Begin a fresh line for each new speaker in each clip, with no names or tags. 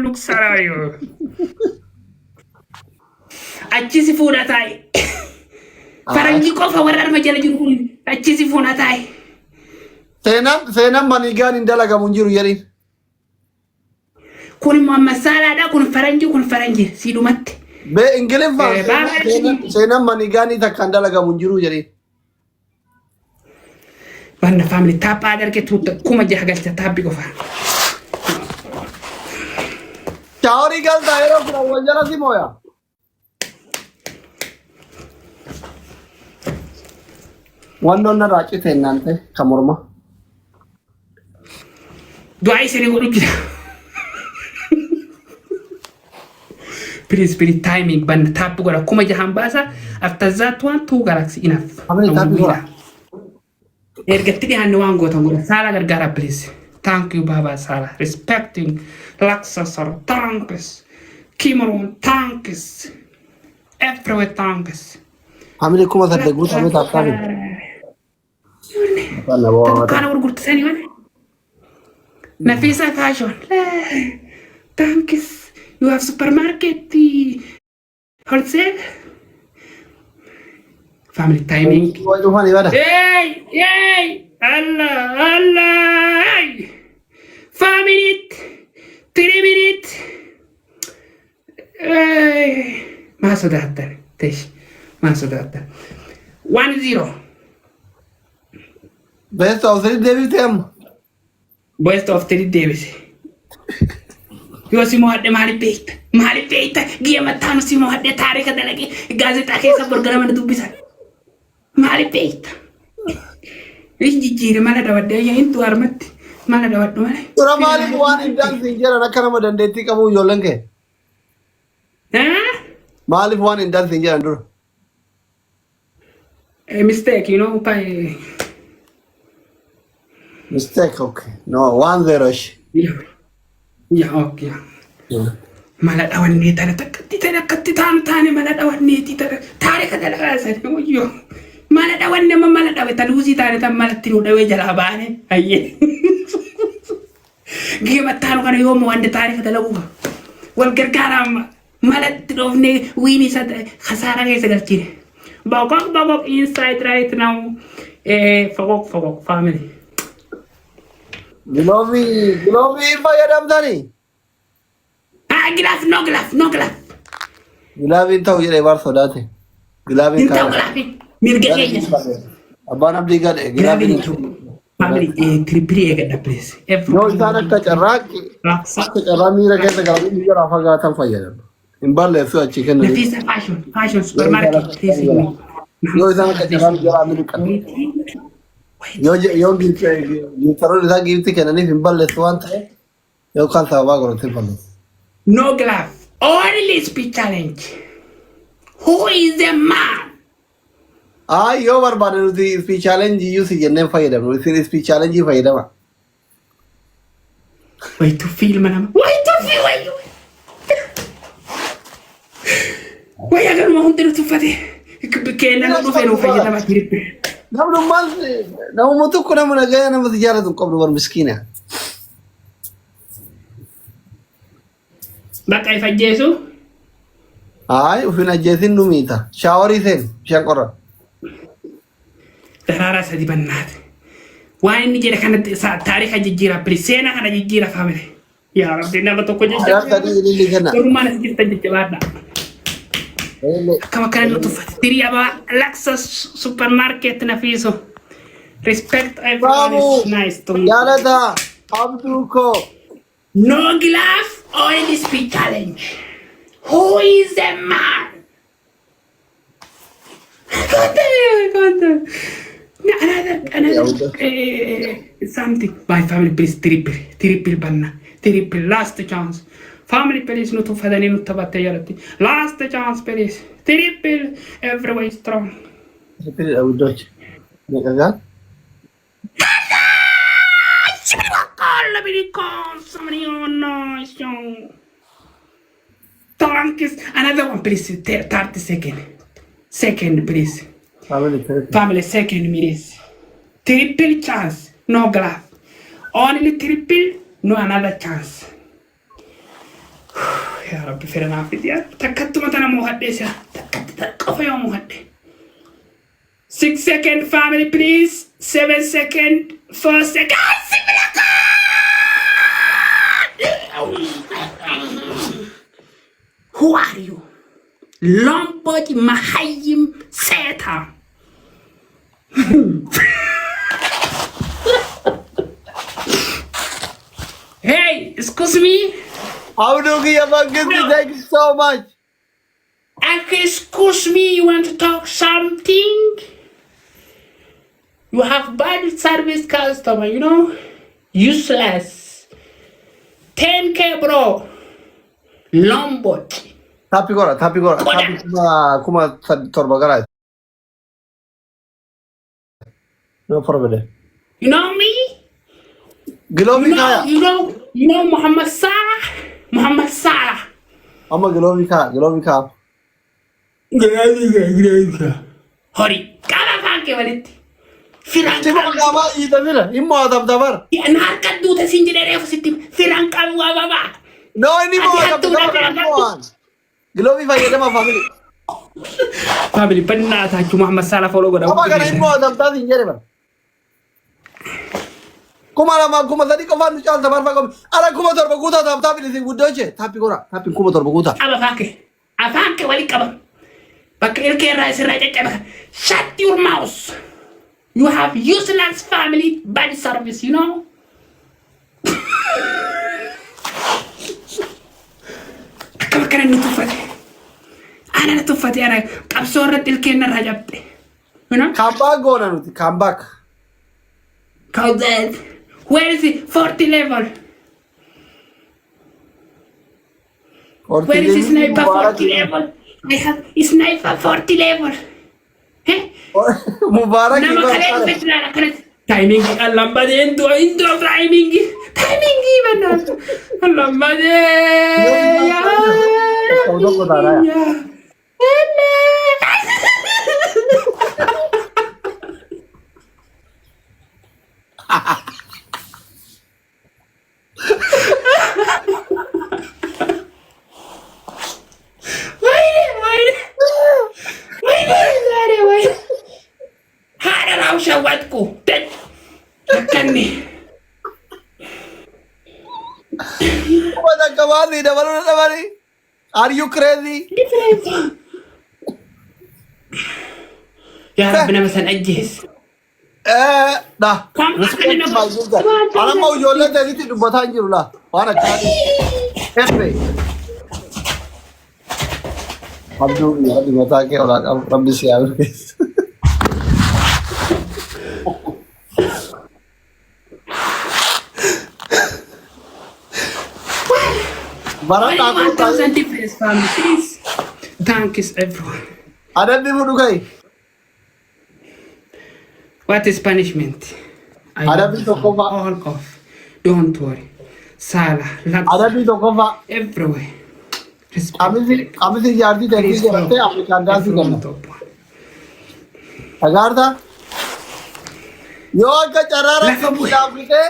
look sarayo. Achisi fuudha taa'e. Faranji qofa warra arma jala jiru kun achisi fuudha taa'e.
Seenaan manigaan hin dalagamu hin jiru jedhin.
Kun immoo masalaadha kun faranji siidumatti.
Bee Ingiliffaan seenaan manigaan takka hin dalagamu hin jiru jedhin.
Banda family taphaa darge tuuta kuma jaha galcha taabbi qofa.
Shaaworii galtaa yeroo fudhan wal jala simooya. Wannoon narraa cite naante kan morma.
Du'aa isinii godhu jira. Please timing banda taabbi godha kuma jahan baasa after that one two galaxy enough.
Amani taabbi godha.
Ergatti dhiyaanne waan gootan godha saala gargaara please. Thank you Baba Sala. Respecting Laxasar. Thanks. Kimaron. Thanks. Everywhere thanks.
Amani kuma sadde guutu amani taabbi.
Kana gurgurtu sani wane. Nafisa fashion. Thanks. You have supermarket. Wholesale. Family timing. Hey! Allah! Family! 3 minutes! ما صدقت تيش ما صدقت 1-0
Best of 3 Davis them.
Best of 3 Davis. Yo si mohadde mali peita giya matano si mohadde tarika dalage gazeta kesa borgara man dubbisa mali peita Rijjire mala dawadde ya intu armatti mala dawaddu male
Tura mali waan indan sinjera nakana madandetti qabu yolenke Mali waan indan sinjera ndur
mistake you know by
Mistake okay no 1-0
yeah okay mala dawanne tana takatti tane mala dawanne tarika dalaga sai yo Mana dawanne mala dawe talusi tane tam malatti no dawe jala baane ayye Gima tanu kana yomo wande tarika dalagu wal gargara malatti dofne wini sa khasara ngay sagalchine bagok inside right now fogok family
Glovi fayadam tani
no glove
Glovi taw yere war sodate Glovi
ka Mirganya.
Abban abdi gade Glovi
family triple egada please
No sana ka charaki sakka charami ra kesa gabu yara faga tam fayadam imballe su a chicken
Nafisa fashion supermarket please
No sana ka charami jara amerika Yo taro da gifti kenani imballe su anta yo kan sa ba goro tepalle
No glove only speech challenge Who is the man
yo barbane the speech challenge you see jenne fayadam no see speech challenge fayadama
Wait to feel manam wait to feel Why agar mo hundir tu fade kena no fe no fayadama tirip
Namu mal namu mutu kuna muna gaya namu tijara tu qabru war miskina
Bakay fajesu
Ay ufina jesin numita shawari sen shankora
Tarara sadi bannat Waan inni jedhe kanatti taarika jijjiira seenaa kana jijjiira family yaa rabbi nama tokko jijjiira Durmaan jirta jijjiiraadha Kama kana nutu fatiri aba Laxa supermarket nafiso Respect everyone is nice to me
Yalada Abduko
No glove only speech challenge Who is the man Another something my family please triple banna triple last chance family please no to fadani no tabatte yarati last chance please triple everywhere strong
triple awdoch nagaga
Calla somebody on nice Thanks another one please 30 second please Family second please triple chance no glove only triple no another chance يا ربي فرنا في ديار تكت مثلا مهدس يا تكت قفا يوم مهدس 6 second family please 7 second 4 second who are you Lombard Mahayim Seta Hey, excuse me.
Thank you so much.
Excuse me, you want to talk something? You have bad service customer, you know? Useless. 10K bro. Lombard.
Tapi gora. Tapi kuma torba gara. No problem.
You know me?
Gilomi kaya.
You know Muhammad Salah? Muhammad Salah.
Ama gilomi ka.
Hori. Kala fanke waliti. Firan
Tipo kama ida mira. Immo adab dabar.
Ya narka duta sinjere refsitim. Firan kamu baba.
No, ini mo adab dabar. Gilomi fa yeda ma family.
Family penna ta Muhammad Salah follow goda.
Apa kana immo adab ta sinjere ba. Kuma tadi kau fandu chal dabar fa kom. Ara kuma torba guta dab ta bili gudoche. Tapi gora. Tapi kuma torba guta.
Aba fanke wali kaba. Bakir kera siraja chaba. Shut your mouth. You have useless family bad service, you know? Kaba kana nutufate. Ana nutufate ana qabsorra tilkenna rajabte. You know?
Comeback gona nuti. Comeback.
How that? Where is it? 40 level. Where is the sniper 40 level? I have sniper 40 level. Hey?
Mubarak
Nama kalian fitnah kalian. Timing lamba deh intro timing benar. Lamba deh. Ya.
Udah kau dah ya.
Wait. Hada raw shawatku. Takkanni.
What kawali da baru da bari. Are you crazy?
Ya Rabbi nama san ajis.
Dah. Ana mau jolle tadi tu bata anjir lah. Wana kali. Anyway. Abdul ya di mata ke orang Rabbi sial guys. Barang aku
thousand difference family please. Thanks everyone.
Ada di mana kai?
What is punishment?
Ada di toko pak.
All off. Don't worry. Salah.
Ada di toko pak.
Everywhere.
Kami sih jadi dari sini apa kanda sih kan? Agar dah. Yo ke cara rasa budak kita.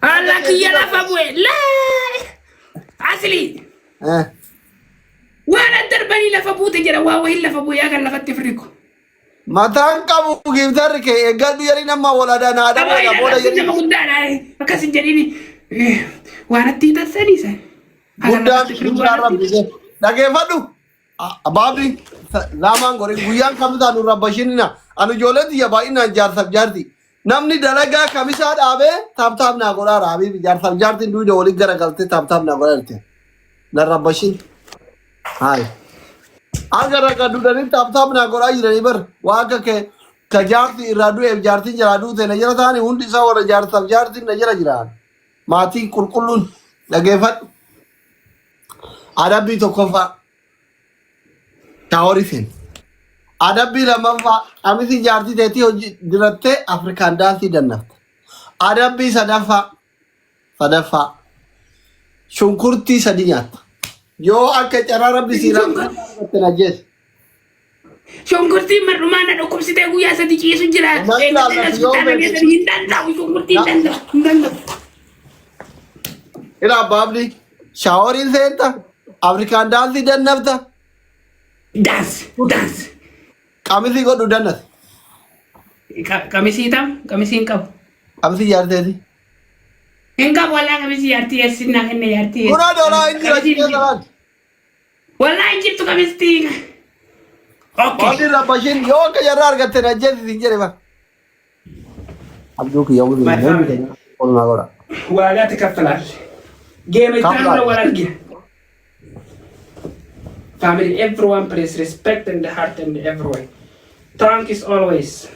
Allah kia la fabue. La. Asli. Wala darbani la fabute jara wa illa fabu ya kan la fatifriku.
Matan kamu gimtar ke egadu yari nama wala dana ada wala bola yari.
Nama gundana makasin jadi ni. Wana tita sani san.
Gundara bide. Dage fadu. Ababi zaman gore guyan kamu tanu rabashina. Anu joleti ya ba ina jar sab jarti. Namni dalaga kamisa abe tab na gora rabi jar sab jarti du joli gara galte tab na gora arte. Na rabashin. Hai. Agar kadu dari tab na gora irani bar. Waga ke kajarti iradu e jarti jaradu te najara tani undi sawara jar sab jarti najara jiran. Mati kulkulun dage fat. Adabi to kofa. Taorisin. Adabi lamafa amisi jarti deti hoji diratte Afrikan dansi danna. Adabi sadafa shunkurti sadinyat. Yo akka carara bisiram tenajes.
Shunkurti marumana dokum site guya sadiki yesu jira. Shunkurti danda.
Ila babli shower in senta. Afrikaan daansi dannafta.
Dance.
Qamisii godhu dannas.
Kamisii tam? Kamisiin qabu.
Qamisii jaarteeti.
Hin qabu walaa kamisii jaartii eessinaa kenne jaartii eessi.
Kunoo doolaa hin jira jibee talaan.
Walaa hin jirtu kamistii.
Wanti rabbashin yoo akka jarraa argatte na jeesisin jedhe ba. Abduu kiyya wuli namni keenya oolmaa godha.
Waagaa tikkaffalaal. Geema itti hanga wal argina. Family, everyone please respect in the heart and everywhere. Thank you always.